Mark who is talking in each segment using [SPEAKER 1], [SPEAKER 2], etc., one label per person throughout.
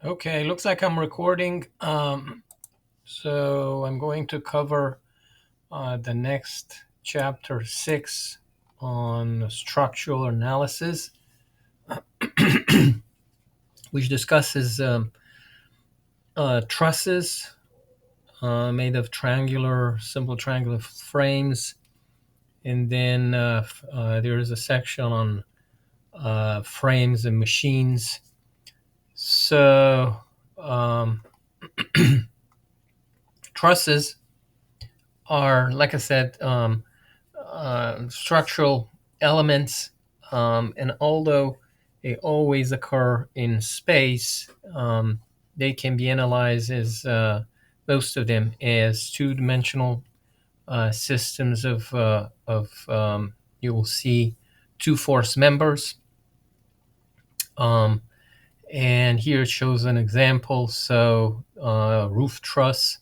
[SPEAKER 1] Okay, looks like I'm recording. So I'm going to cover the next chapter 6 on structural analysis, which discusses trusses made of simple triangular frames. And then there is a section on frames and machines. So um, trusses are, like I said, structural elements, and although they always occur in space, they can be analyzed as most of them as two-dimensional systems of you will see two force members. Um, and here it shows an example. So roof truss,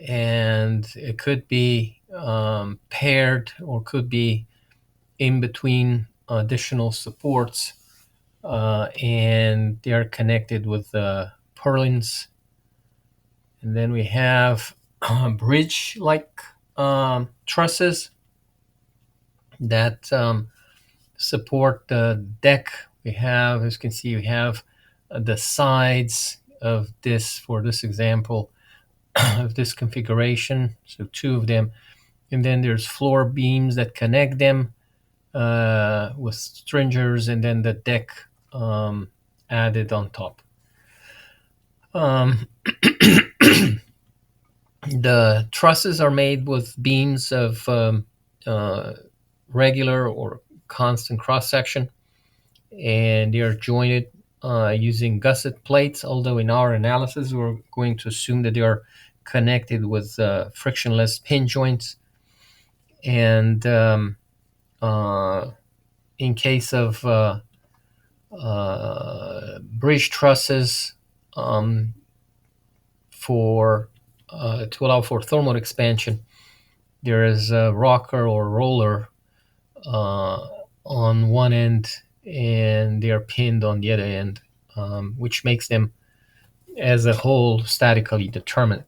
[SPEAKER 1] and it could be paired or could be in between additional supports, and they are connected with purlins. And then we have bridge-like trusses that support the deck. We have, as you can see, we have the sides of this, for this example, of this configuration. So two of them. And then there's floor beams that connect them with stringers, and then the deck added on top. Um, the trusses are made with beams of uh, regular or constant cross section, and they are jointed using gusset plates. Although in our analysis, we're going to assume that they are connected with frictionless pin joints. And uh, in case of bridge trusses, um, for to allow for thermal expansion, there is a rocker or roller uh, on one end, and they are pinned on the other end, which makes them as a whole statically determined.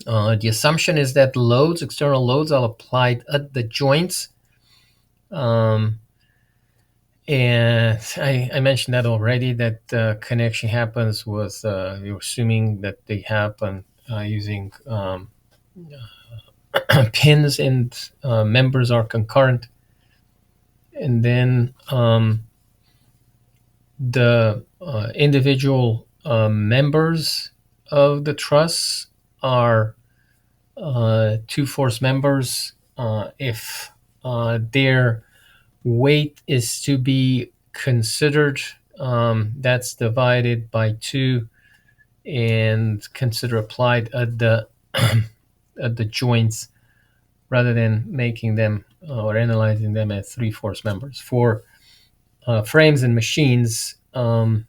[SPEAKER 1] The assumption is that external loads, are applied at the joints. And I mentioned that already, that connection happens with, you're assuming that they happen using pins, and members are concurrent. And then the individual members of the truss are two force members. If their weight is to be considered, that's divided by two and consider applied at the at the joints, rather than making them or analyzing them as three force members. For frames and machines, that'll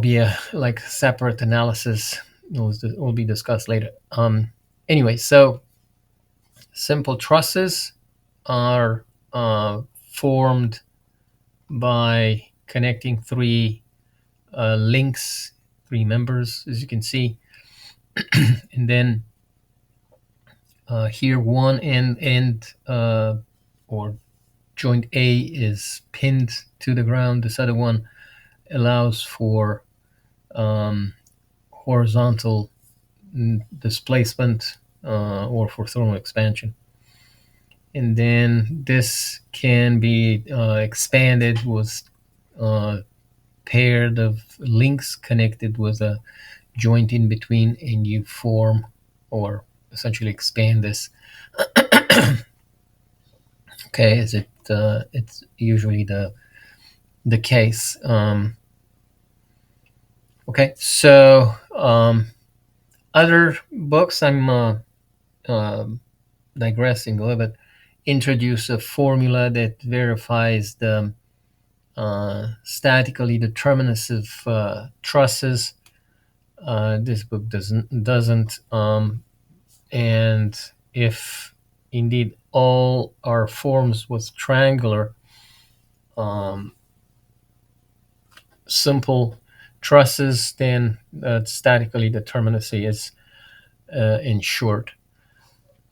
[SPEAKER 1] be a like separate analysis. Will be discussed later. Anyway, so simple trusses are formed by connecting three links, three members, as you can see. And then here one end or joint A is pinned to the ground. This other one allows for horizontal displacement or for thermal expansion. And then this can be expanded with paired of links connected with a joint in between, and you form or essentially expand this. Okay, is it? It's usually the case. Okay, so other books, I'm digressing a little bit, introduce a formula that verifies the statically determinative trusses. This book doesn't. And if indeed all our forms was triangular, simple trusses, then statically determinacy is ensured.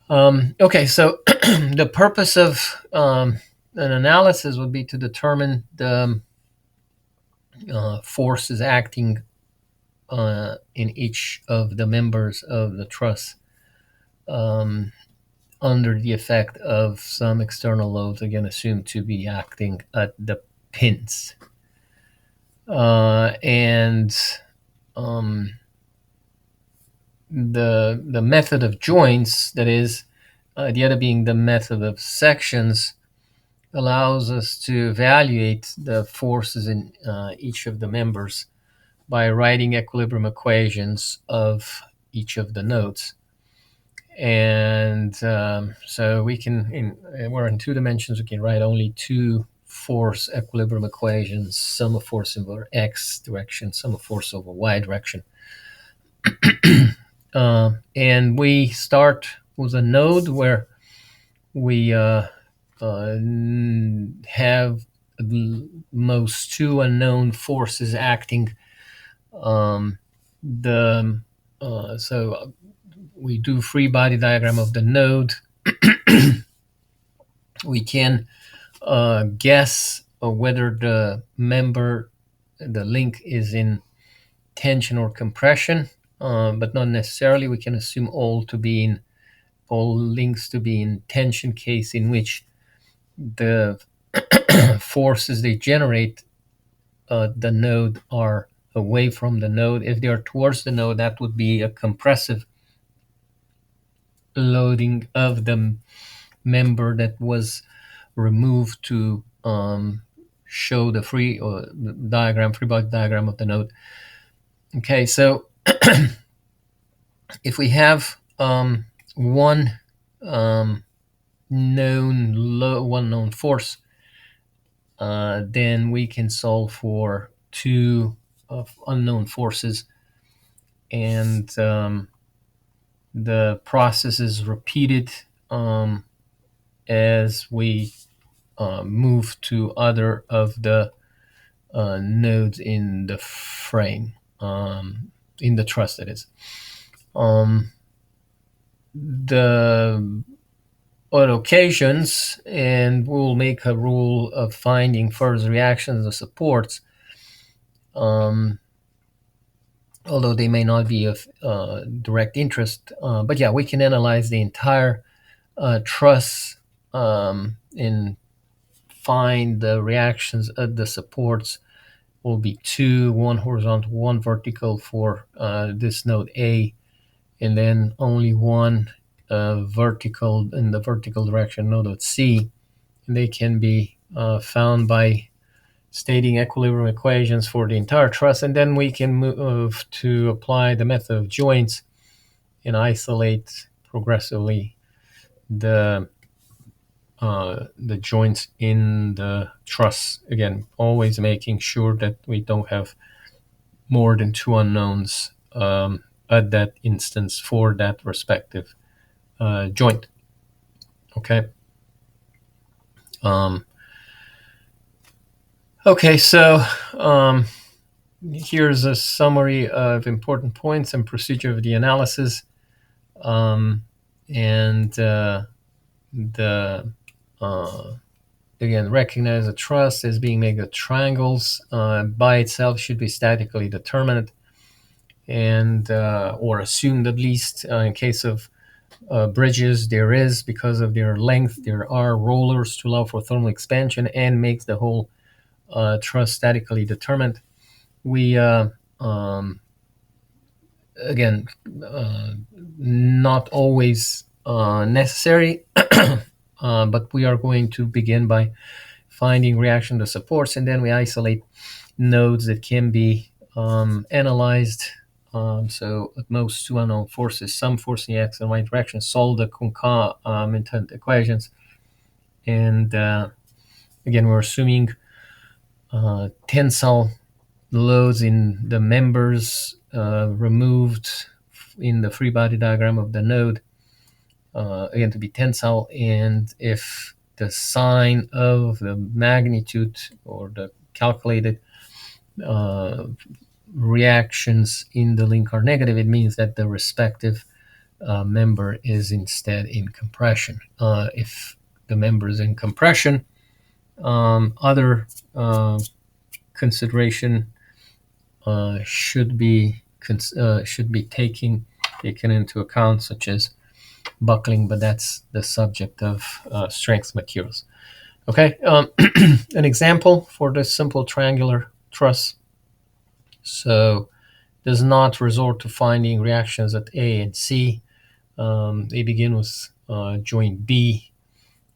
[SPEAKER 1] Okay, so the purpose of an analysis would be to determine the forces acting in each of the members of the truss um, under the effect of some external loads, again assumed to be acting at the pins. And the method of joints, that is, the other being the method of sections, allows us to evaluate the forces in each of the members by writing equilibrium equations of each of the nodes. And so we can, we're in 2 dimensions, we can write only 2 force equilibrium equations: sum of force over x direction, sum of force over y direction. And we start with a node where we have most 2 unknown forces acting. So we do free body diagram of the node. We can guess whether the link is in tension or compression, but not necessarily. We can assume all links to be in tension case, in which the forces they generate the node are away from the node. If they are towards the node, that would be a compressive loading of the member that was removed to show the free body diagram of the node. Okay, so if we have one known force, then we can solve for 2 unknown forces, and the process is repeated as we move to other of the nodes in the frame, in the truss, that is. The on occasions, and we'll make a rule of finding further reactions of supports, although they may not be of direct interest. But yeah, we can analyze the entire truss and find the reactions of the supports. Will be 2, 1 horizontal, 1 vertical for this node A, and then only 1 vertical in the vertical direction, node C. And they can be found by stating equilibrium equations for the entire truss, and then we can move to apply the method of joints and isolate progressively the joints in the truss. Again, always making sure that we don't have more than 2 unknowns at that instance for that respective joint. Okay. Okay, so here's a summary of important points and procedure of the analysis. And again, recognize a truss as being made of triangles. By itself should be statically determined, and or assumed, at least. In case of bridges, there is, because of their length, there are rollers to allow for thermal expansion and makes the whole truss statically determined. We again, not always necessary, but we are going to begin by finding reaction to supports, and then we isolate nodes that can be analyzed. So at most 2 unknown forces, some force in the x and y direction, solve the Kuhnka intent equations. And again, we're assuming tensile loads in the members removed in the free body diagram of the node, again, to be tensile. And if the sign of the magnitude or the calculated reactions in the link are negative, it means that the respective member is instead in compression. If the member is in compression, other consideration should be taken into account, such as buckling, but that's the subject of strength materials. Okay, an example for this simple triangular truss. So does not resort to finding reactions at A and C. They begin with joint B,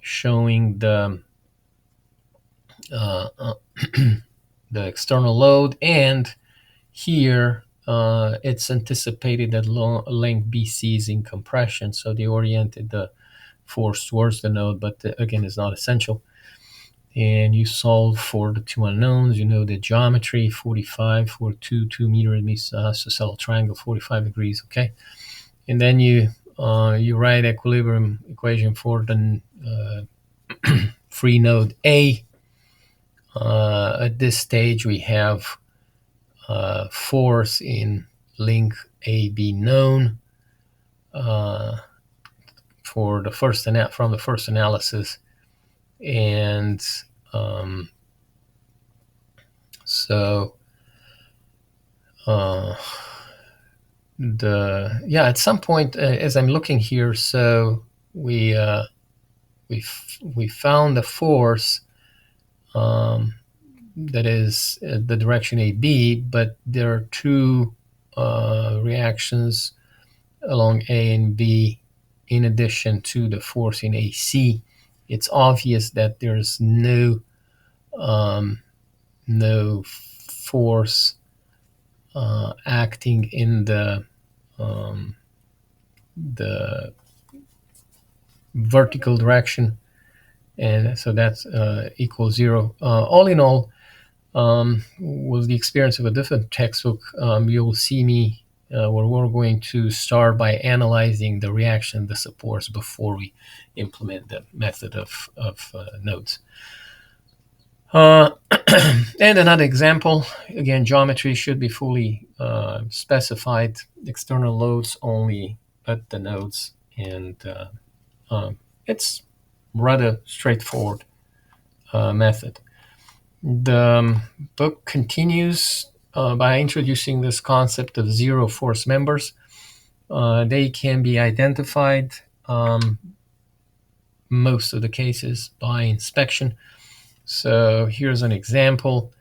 [SPEAKER 1] showing the the external load, and here it's anticipated that length BC is in compression, so they oriented the force towards the node, but again, it's not essential. And you solve for the two unknowns. You know the geometry, 45 for 2 meter isosceles triangle, 45 degrees. Okay, and then you write equilibrium equation for the free node A. At this stage, we have force in link AB known for the first from the first analysis, and so at some point, as I'm looking here, so we found the force that is the direction AB, but there are two reactions along A and B in addition to the force in AC. It's obvious that there's no force acting in the vertical direction, and so that's equals 0. All in all, with the experience of a different textbook, you'll see me where we're going to start by analyzing the reaction, the supports, before we implement the method of nodes. And another example, again, geometry should be fully specified. External loads only at the nodes, and it's rather straightforward method. The book continues by introducing this concept of zero force members. They can be identified most of the cases by inspection. So here's an example.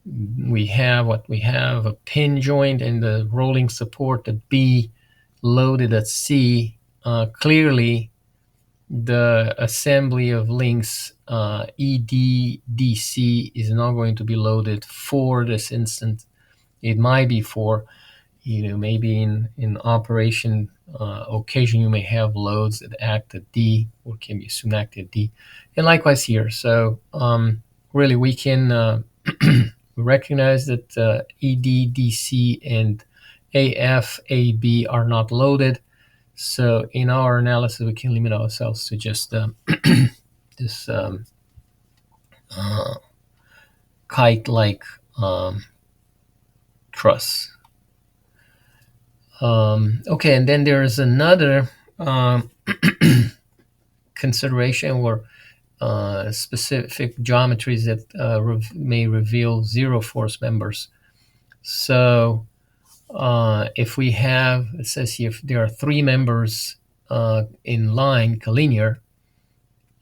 [SPEAKER 1] We have a pin joint and the rolling support at B loaded at C. Clearly, the assembly of links ED-DC is not going to be loaded for this instant. It might be for, maybe in operation occasion you may have loads that act at D or can be assumed act at D, and likewise here. So really we can recognize that ED-DC and AF-AB are not loaded. So in our analysis, we can limit ourselves to just this kite-like truss. Okay, and then there is another consideration where specific geometries that may reveal zero force members. So if we have, it says here, if there are 3 members in line, collinear,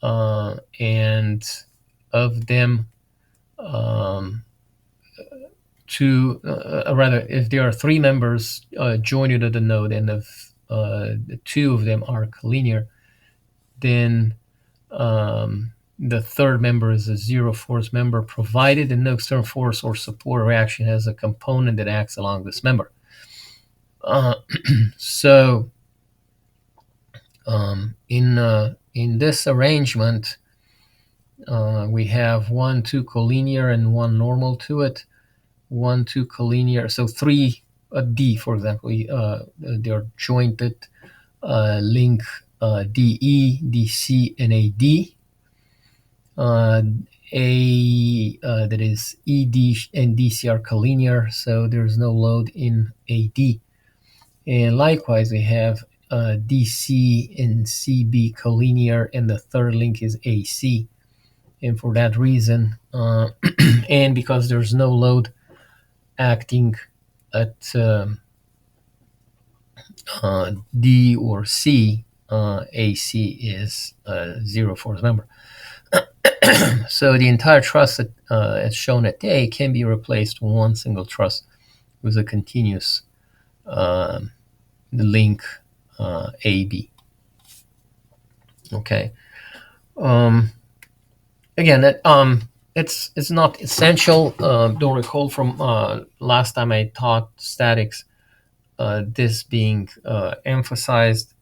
[SPEAKER 1] and of them if there are 3 members joined at the node, and if 2 of them are collinear, then the third member is a zero force member, provided that no external force or support reaction has a component that acts along this member. So in this arrangement, we have 1, 2 collinear and 1 normal to it. 1, 2 collinear, so 3 D, for example, they're jointed link DE, DC, and AD. that is ED and DC are collinear, so there's no load in AD. And likewise, we have DC and CB collinear, and the third link is AC. And for that reason, and because there's no load acting at D or C, AC is a zero force member. So the entire truss as shown at A can be replaced with one single truss with a continuous link AB. Okay. Again, it's not essential. Don't recall from last time I taught statics this being emphasized.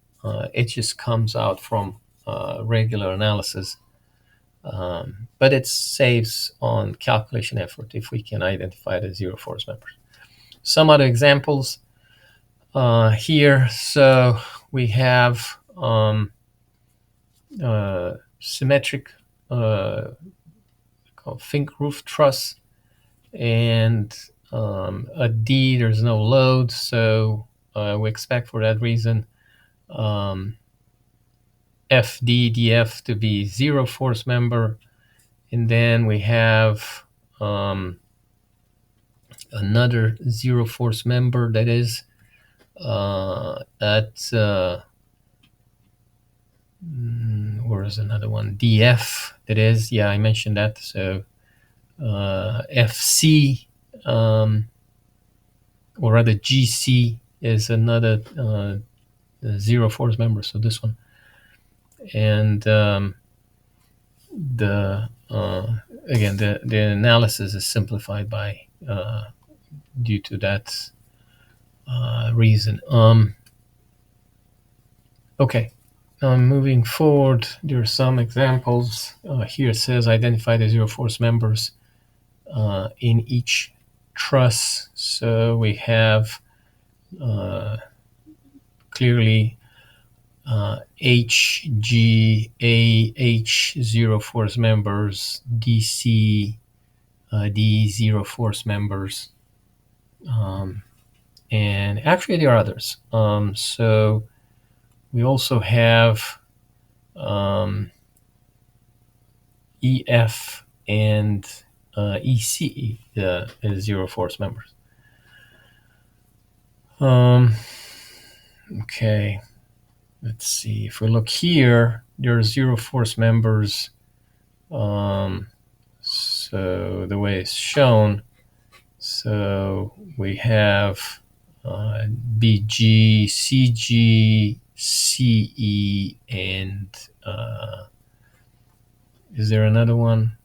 [SPEAKER 1] It just comes out from regular analysis. But it saves on calculation effort if we can identify the zero force members. Some other examples here. So we have symmetric Fink roof truss, and at D there's no load, so we expect for that reason FDDF to be zero force member. And then we have another zero force member that is at where is another one? DF, that is, yeah, I mentioned that. So FC, or rather GC, is another zero force member. So this one. And again, the analysis is simplified by due to that reason. Okay. Moving forward, there are some examples. Here it says identify the zero force members in each truss. So we have clearly H, G, A, H, zero force members, DC, D, zero force members. And actually there are others. So we also have EF and EC as zero force members. Okay, let's see. If we look here, there are zero force members. So the way it's shown, so we have BG, CG, CE, and is there another one?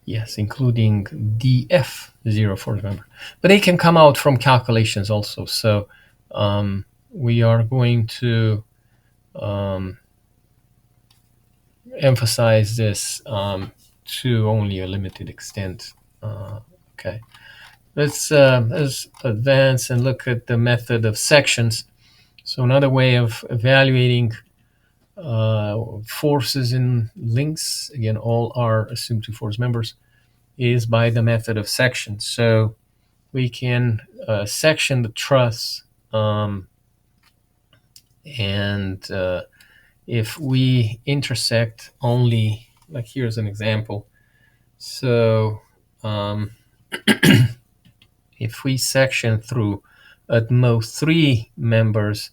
[SPEAKER 1] Yes, including DF, zero force member. But they can come out from calculations also. So we are going to emphasize this to only a limited extent. Okay. Let's advance and look at the method of sections. So another way of evaluating forces in links, again, all are assumed to force members, is by the method of section. So we can section the truss, and if we intersect only, like here's an example. So if we section through at most 3 members,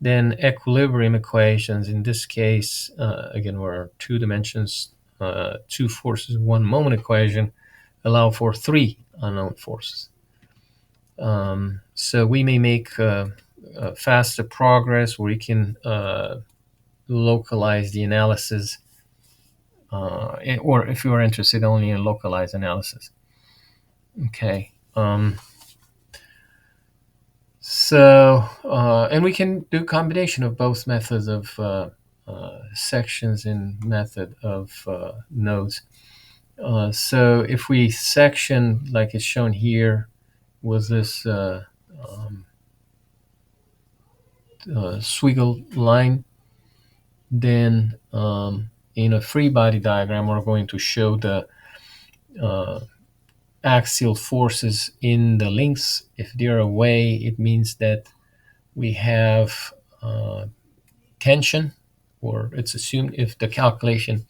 [SPEAKER 1] then equilibrium equations, in this case, again, we're 2 dimensions, 2 forces, 1 moment equation, allow for 3 unknown forces. So we may make faster progress, where we can localize the analysis, or if you are interested only in localized analysis. Okay. So, and we can do a combination of both methods of sections and method of nodes. So if we section, like it's shown here, with this swiggle line, then in a free body diagram, we're going to show the axial forces in the links. If they're away, it means that we have tension, or it's assumed if the calculation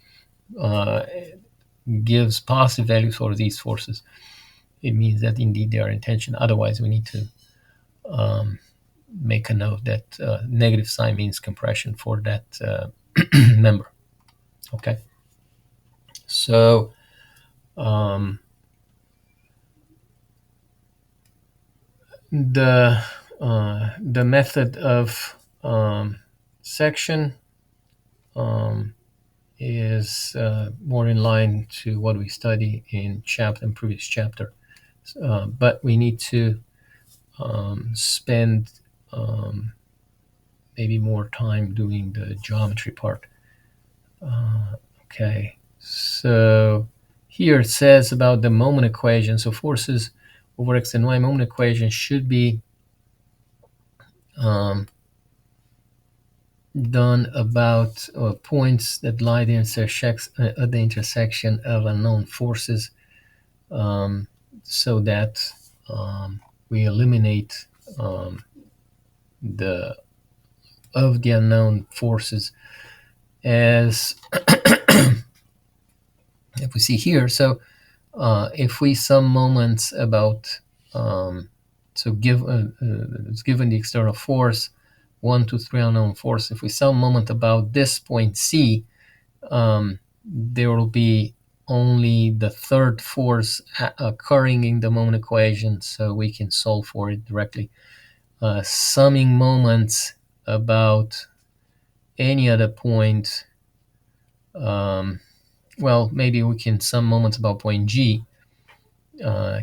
[SPEAKER 1] gives positive values for these forces, it means that indeed they are in tension. Otherwise, we need to make a note that negative sign means compression for that member. Okay, so the method of section is more in line to what we study in previous chapter, but we need to spend maybe more time doing the geometry part. Okay, so here it says about the moment equation. So forces over x and y moment equation should be done about points that lie at the intersection of unknown forces, so that we eliminate the unknown forces as if we see here. So if we sum moments about it's given the external force 1, 2, 3 unknown force. If we sum moment about this point C, there will be only the third force occurring in the moment equation, so we can solve for it directly. Summing moments about any other point, well, maybe we can sum moments about point G,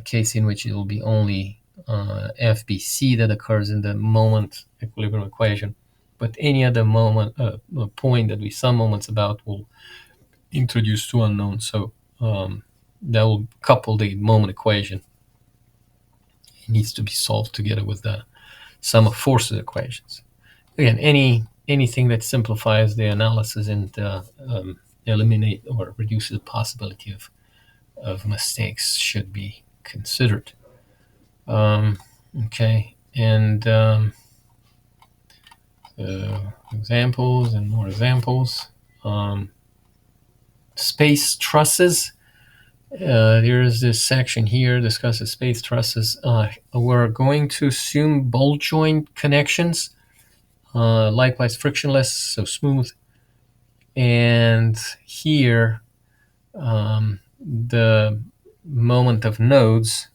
[SPEAKER 1] case in which it will be only FBC that occurs in the moment equilibrium equation. But any other point that we sum moments about will introduce two unknowns. So that will couple the moment equation. It needs to be solved together with the sum of forces equations. Again, anything that simplifies the analysis and eliminate or reduces the possibility of mistakes should be considered. Okay, and examples and more examples. Space trusses. There's this section here discusses space trusses. We're going to assume ball joint connections, likewise frictionless, so smooth. And here, the moment of nodes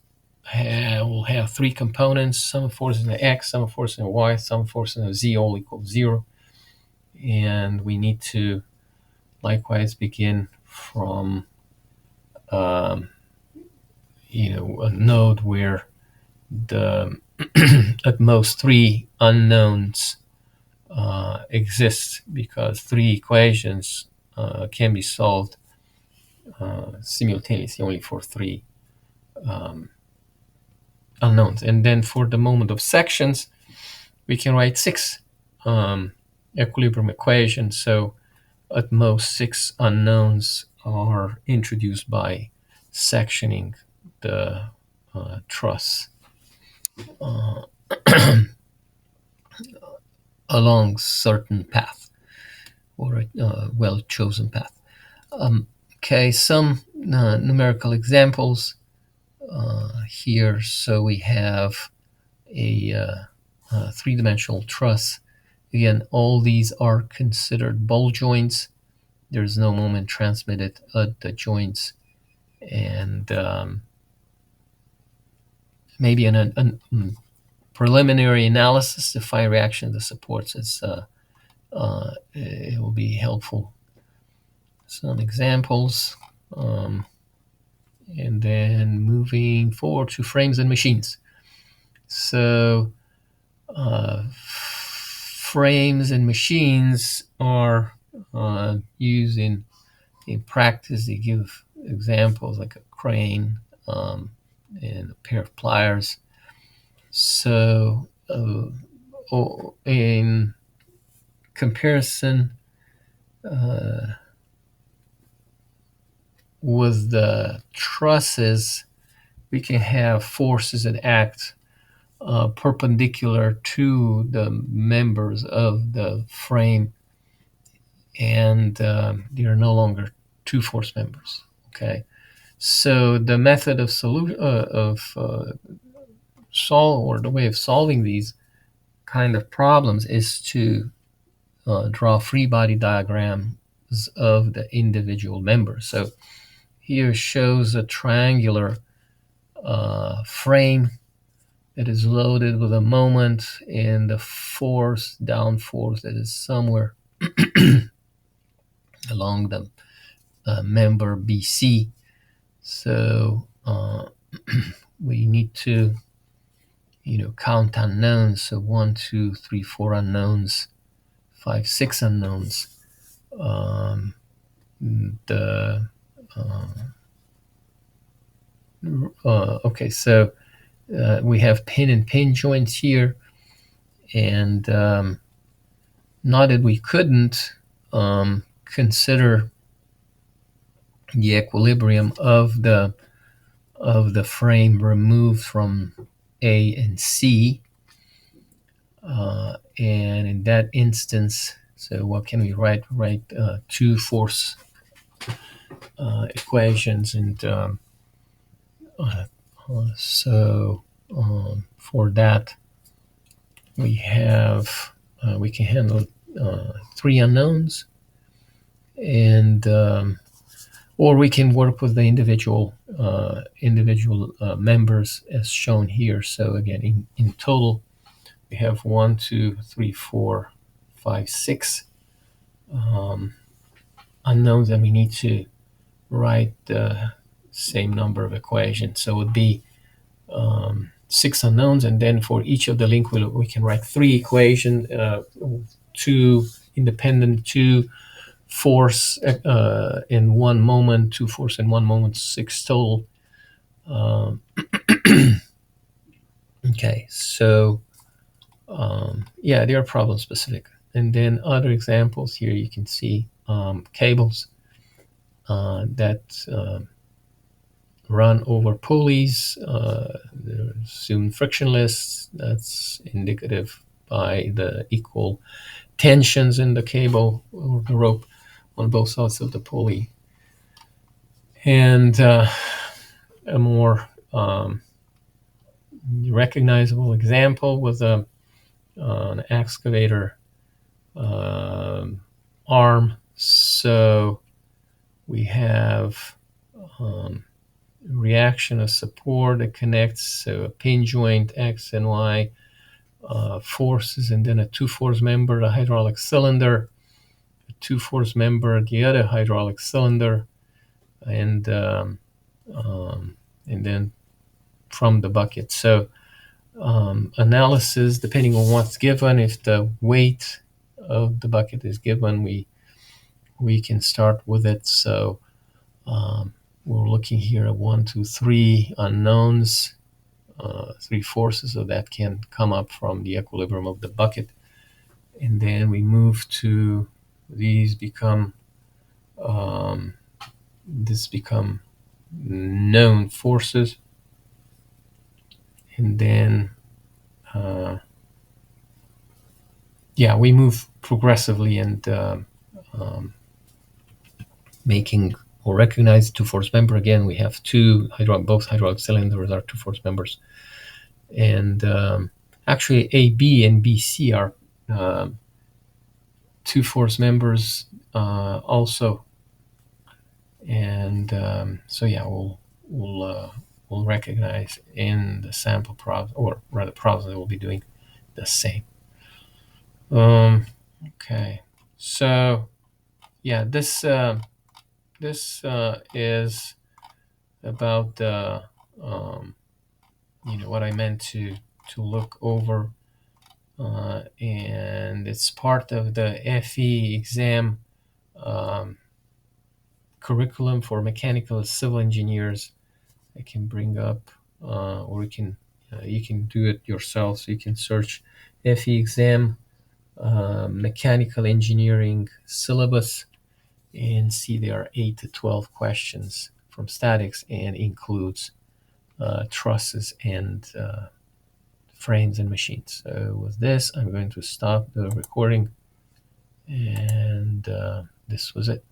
[SPEAKER 1] will have three components: sum of forces in the x, sum of forces in the y, sum of forces in the z, all equals 0. And we need to likewise begin from a node where the at most three unknowns exist, because three equations can be solved simultaneously only for three unknowns. And then for the moment of sections, we can write six equilibrium equations. So at most six unknowns are introduced by sectioning the truss along certain path, or a well-chosen path. Okay, some numerical examples here. So we have a three-dimensional truss. Again, all these are considered ball joints. There's no moment transmitted at the joints, and maybe an preliminary analysis to find reaction to supports it will be helpful. Some examples, and then moving forward to frames and machines. So frames and machines are used in practice. They give examples like a crane and a pair of pliers. So in comparison with the trusses, we can have forces that act perpendicular to the members of the frame, and they are no longer two force members. Okay, so the method of solve, or the way of solving these kind of problems, is to draw free body diagrams of the individual members. So here shows a triangular frame that is loaded with a moment and the force, down force, that is somewhere along the member BC. So we need to, count unknowns. So 1, 2, 3, 4 unknowns, 5, 6 unknowns. The okay, so we have pin and pin joints here, and not that we couldn't consider the equilibrium of the frame removed from A and C, and in that instance, so what can we write? Two force equations, and so for that we have we can handle three unknowns, and or we can work with the individual members as shown here. So again, in total, we have 1, 2, 3, 4, 5, 6 unknowns, and we need to write the same number of equations. So it would be 6 unknowns, and then for each of the link, we can write 3 equations, 2 independent, 2 force in 1 moment, 2 force in 1 moment, 6 total. Okay, so yeah, they are problem specific. And then other examples here, you can see cables that run over pulleys. They're assumed frictionless. That's indicative by the equal tensions in the cable or the rope on both sides of the pulley. And a more recognizable example was an excavator arm. So we have reaction of support that connects a pin joint X and Y forces, and then a 2-force member, a hydraulic cylinder, a 2-force member, the other hydraulic cylinder, and then from the bucket. So analysis, depending on what's given, if the weight of the bucket is given, we can start with it. So we're looking here at 1, 2, 3 unknowns, 3 forces, so that can come up from the equilibrium of the bucket. And then we move to these become known forces, and then we move progressively and making or recognize 2-force member. Again, we have both hydraulic cylinders are 2-force members, and actually AB and BC are 2-force members also. And so yeah, we'll recognize in the sample problem, or rather problems that we'll be doing the same. Okay, so yeah, this is about what I meant to look over, and it's part of the FE exam curriculum for mechanical civil engineers. I can bring up, or you can do it yourself. So you can search FE exam mechanical engineering syllabus, and see there are 8 to 12 questions from statics and includes trusses and frames and machines. So with this, I'm going to stop the recording, and this was it.